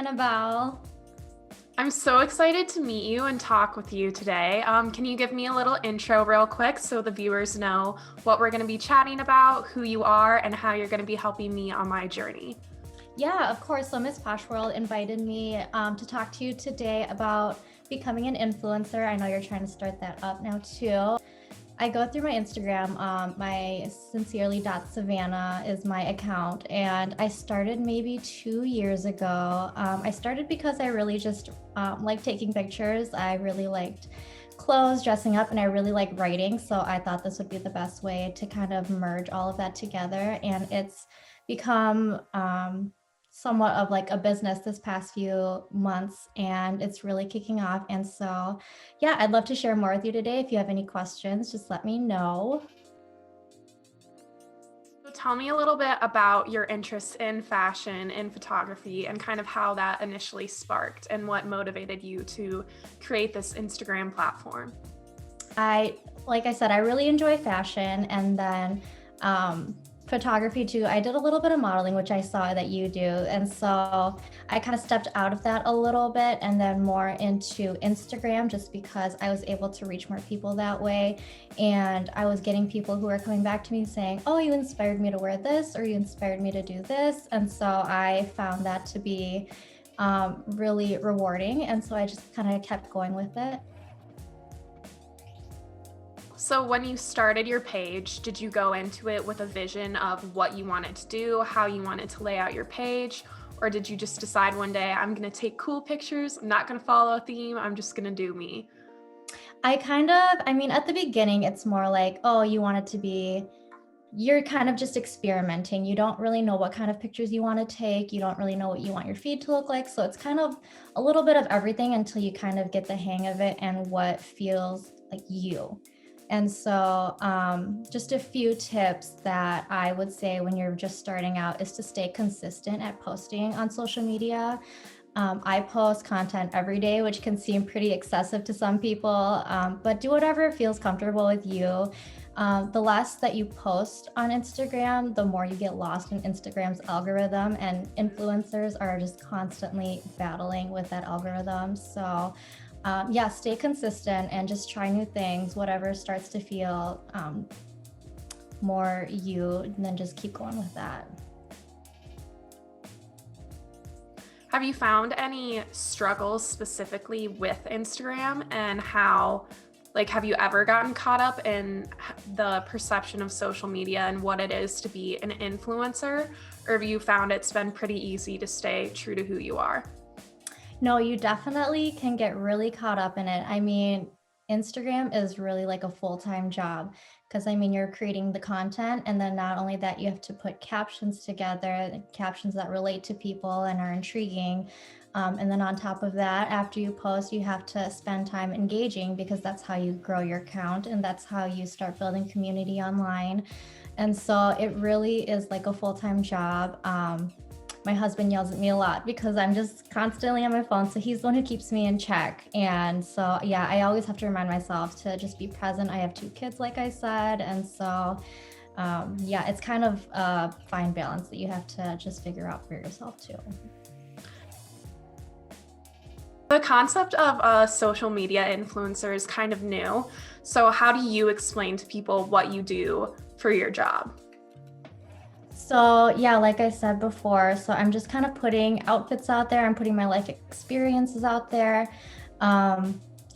Annabelle. I'm so excited to meet you and talk with you today. Can you give me a little intro real quick so the viewers know what we're going to be chatting about, who you are, and how you're going to be helping me on my journey? Yeah, of course. So Miss Posh World invited me to talk to you today about becoming an influencer. I know you're trying to start that up now too. I go through my Instagram. My sincerely.savannah is my account, and I started maybe 2 years ago. I started because I really just like taking pictures. I really liked clothes, dressing up, and I really like writing. So I thought this would be the best way to kind of merge all of that together. And it's become somewhat of like a business this past few months, and it's really kicking off. And so, yeah, I'd love to share more with you today. If you have any questions, just let me know. So tell me a little bit about your interest in fashion and photography and kind of how that initially sparked and what motivated you to create this Instagram platform. Like I said, I really enjoy fashion, and then photography too. I did a little bit of modeling, which I saw that you do. And so I kind of stepped out of that a little bit and then more into Instagram, just because I was able to reach more people that way. And I was getting people who were coming back to me saying, oh, you inspired me to wear this, or you inspired me to do this. And so I found that to be really rewarding. And so I just kind of kept going with it. So when you started your page, did you go into it with a vision of what you wanted to do, how you wanted to lay out your page? Or did you just decide one day, I'm going to take cool pictures, I'm not going to follow a theme, I'm just going to do me? At the beginning, it's more like, oh, you're kind of just experimenting. You don't really know what kind of pictures you want to take. You don't really know what you want your feed to look like. So it's kind of a little bit of everything until you kind of get the hang of it and what feels like you. And so just a few tips that I would say when you're just starting out is to stay consistent at posting on social media. I post content every day, which can seem pretty excessive to some people, but do whatever feels comfortable with you. The less that you post on Instagram, the more you get lost in Instagram's algorithm, and influencers are just constantly battling with that algorithm. So stay consistent and just try new things, whatever starts to feel more you, and then just keep going with that. Have you found any struggles specifically with Instagram and how, have you ever gotten caught up in the perception of social media and what it is to be an influencer? Or have you found it's been pretty easy to stay true to who you are? No, you definitely can get really caught up in it. Instagram is really like a full-time job, because you're creating the content, and then not only that, you have to put captions together, captions that relate to people and are intriguing. And then on top of that, after you post, you have to spend time engaging, because that's how you grow your account and that's how you start building community online. And so it really is like a full-time job. My husband yells at me a lot because I'm just constantly on my phone. So he's the one who keeps me in check. And so, yeah, I always have to remind myself to just be present. I have 2 kids, like I said. And so, it's kind of a fine balance that you have to just figure out for yourself too. The concept of a social media influencer is kind of new. So how do you explain to people what you do for your job? So yeah, like I said before, so I'm just kind of putting outfits out there. I'm putting my life experiences out there.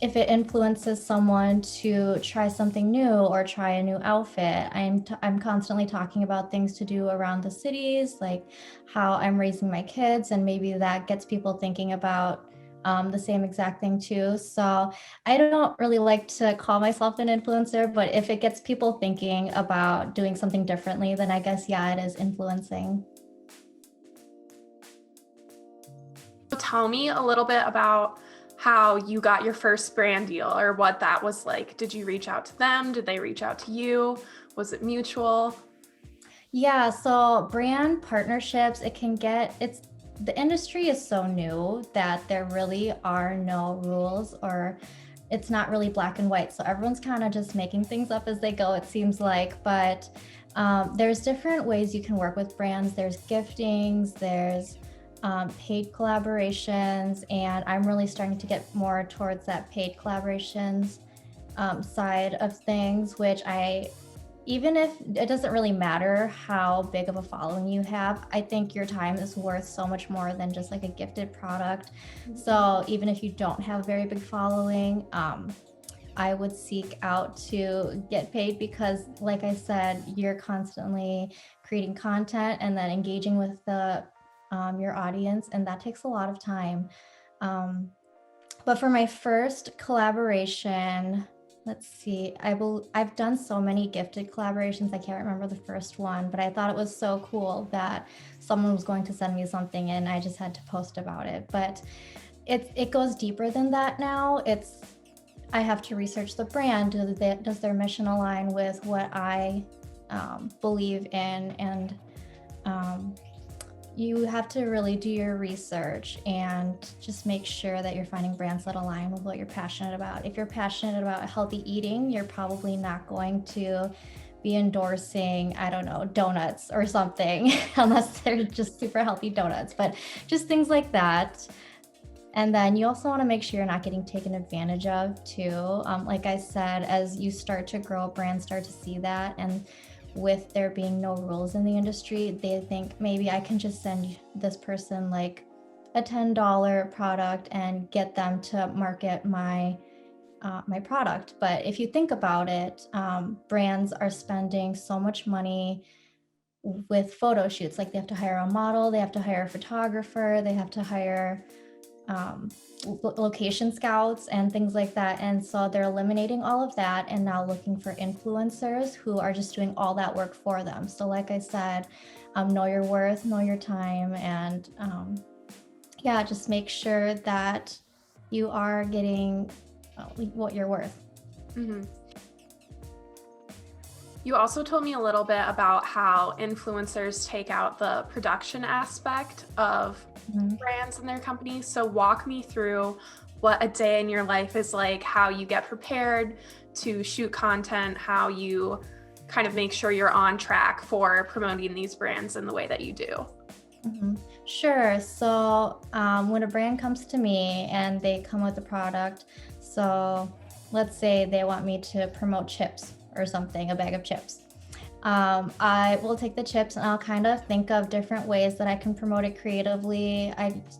If it influences someone to try something new or try a new outfit, I'm constantly talking about things to do around the cities, like how I'm raising my kids, and maybe that gets people thinking about the same exact thing too. So I don't really like to call myself an influencer, but if it gets people thinking about doing something differently, then I guess, yeah, it is influencing. Tell me a little bit about how you got your first brand deal or what that was like. Did you reach out to them? Did they reach out to you? Was it mutual? Yeah, so brand partnerships, the industry is so new that there really are no rules, or it's not really black and white. So everyone's kind of just making things up as they go, it seems like. But there's different ways you can work with brands. There's giftings, there's paid collaborations, and I'm really starting to get more towards that paid collaborations side of things, which even if it doesn't really matter how big of a following you have, I think your time is worth so much more than just like a gifted product. So even if you don't have a very big following, I would seek out to get paid because, like I said, you're constantly creating content and then engaging with your audience, and that takes a lot of time. But for my first collaboration, let's see, I've done so many gifted collaborations. I can't remember the first one, but I thought it was so cool that someone was going to send me something and I just had to post about it. But it goes deeper than that now. I have to research the brand. Does their mission align with what I believe in? And you have to really do your research and just make sure that you're finding brands that align with what you're passionate about. If you're passionate about healthy eating, you're probably not going to be endorsing, I don't know, donuts or something, unless they're just super healthy donuts, but just things like that. And then you also want to make sure you're not getting taken advantage of too. Like I said, as you start to grow, brands start to see that. And with there being no rules in the industry, they think maybe I can just send this person like a $10 product and get them to market my product. But if you think about it, brands are spending so much money with photo shoots. Like they have to hire a model, they have to hire a photographer, they have to hire location scouts and things like that. And so they're eliminating all of that and now looking for influencers who are just doing all that work for them. So like I said, know your worth, know your time, and just make sure that you are getting what you're worth. Mm-hmm. You also told me a little bit about how influencers take out the production aspect of brands and their companies. So walk me through what a day in your life is like, how you get prepared to shoot content, how you kind of make sure you're on track for promoting these brands in the way that you do. Mm-hmm. Sure. So when a brand comes to me and they come with a product, so let's say they want me to promote chips or something, a bag of chips. I will take the chips and I'll kind of think of different ways that I can promote it creatively.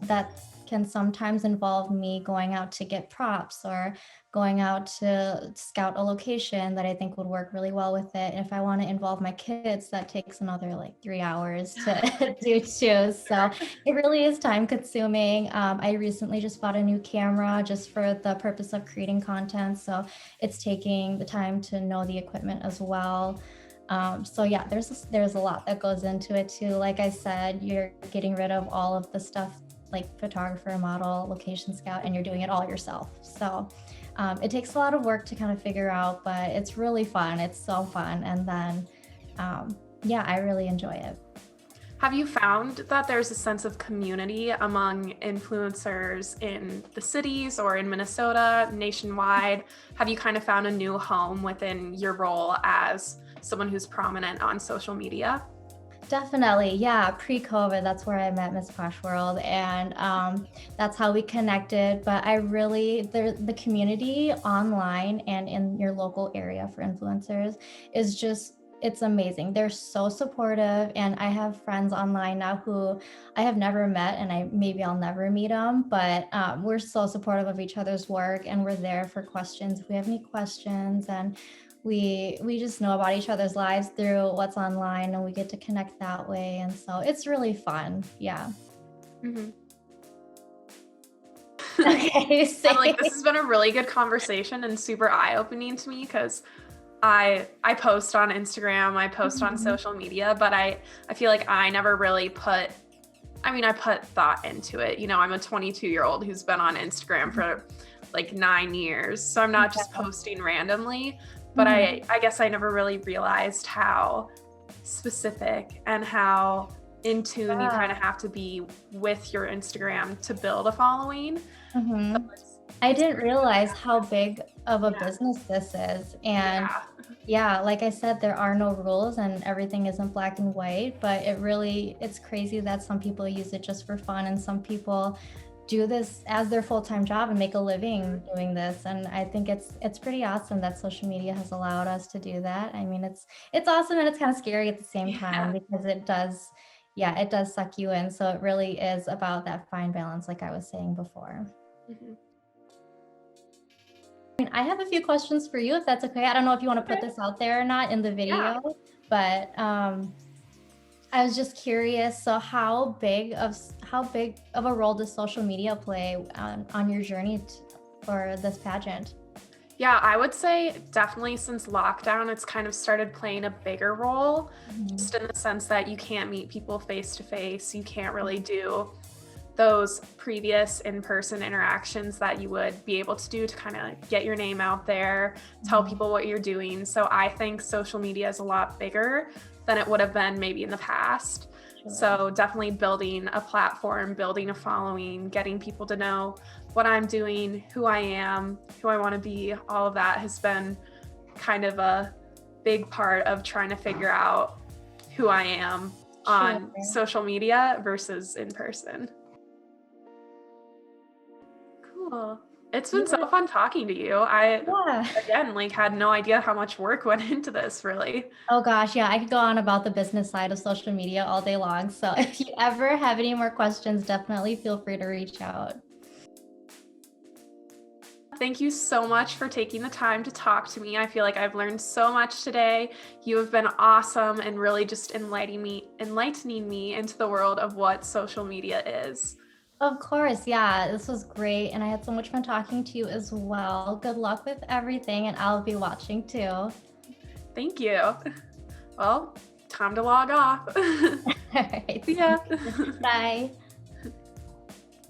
That can sometimes involve me going out to get props or going out to scout a location that I think would work really well with it. And if I want to involve my kids, that takes another like 3 hours to do too. So it really is time consuming. I recently just bought a new camera just for the purpose of creating content. So it's taking the time to know the equipment as well. So yeah, there's a lot that goes into it too. Like I said, you're getting rid of all of the stuff like photographer, model, location scout, and you're doing it all yourself. So it takes a lot of work to kind of figure out, but it's really fun. It's so fun. And then, I really enjoy it. Have you found that there's a sense of community among influencers in the cities or in Minnesota, nationwide? Have you kind of found a new home within your role as someone who's prominent on social media? Definitely. Yeah. Pre-COVID, that's where I met Miss Posh World, and that's how we connected. But the community online and in your local area for influencers is it's amazing. They're so supportive, and I have friends online now who I have never met, and maybe I'll never meet them, but we're so supportive of each other's work, and we're there for questions if we have any questions, and we just know about each other's lives through what's online, and we get to connect that way. And so it's really fun. Yeah. Mm-hmm. Okay. I'm like, this has been a really good conversation and super eye-opening to me because I post on Instagram, I post on social media, but I feel like I never really I put thought into it. You know, I'm a 22-year-old who's been on Instagram for like 9 years. So I'm not just posting randomly, but I guess I never really realized how specific and how in tune you kind of have to be with your Instagram to build a following. So I didn't realize how big of a business this is. And Yeah, like I said, there are no rules and everything isn't black and white, but it's crazy that some people use it just for fun and some people do this as their full-time job and make a living doing this. And I think it's pretty awesome that social media has allowed us to do that. I mean, it's awesome and it's kind of scary at the same time Yeah. because it does suck you in. So it really is about that fine balance, like I was saying before. Mhm. I have a few questions for you, if that's okay. I don't know if you want to put Okay. this out there or not in the Yeah. video, but I was just curious. So how big of a role does social media play on your journey for this pageant? Yeah, I would say definitely since lockdown, it's kind of started playing a bigger role, Mhm. just in the sense that you can't meet people face to face. You can't really do those previous in-person interactions that you would be able to do to kind of get your name out there, tell Mhm. people what you're doing. So I think social media is a lot bigger than it would have been maybe in the past. Sure. So definitely building a platform, building a following, getting people to know what I'm doing, who I am, who I want to be, all of that has been kind of a big part of trying to figure out who I am Sure. on social media versus in person. Cool. It's been so Yeah. fun talking to you. I, Yeah. again, like had no idea how much work went into this, really. Oh gosh, yeah, I could go on about the business side of social media all day long. So if you ever have any more questions, definitely feel free to reach out. Thank you so much for taking the time to talk to me. I feel like I've learned so much today. You have been awesome and really just enlightening me into the world of what social media is. Of course, yeah, this was great. And I had so much fun talking to you as well. Good luck with everything, and I'll be watching too. Thank you. Well, time to log off. All right. Yeah. Bye.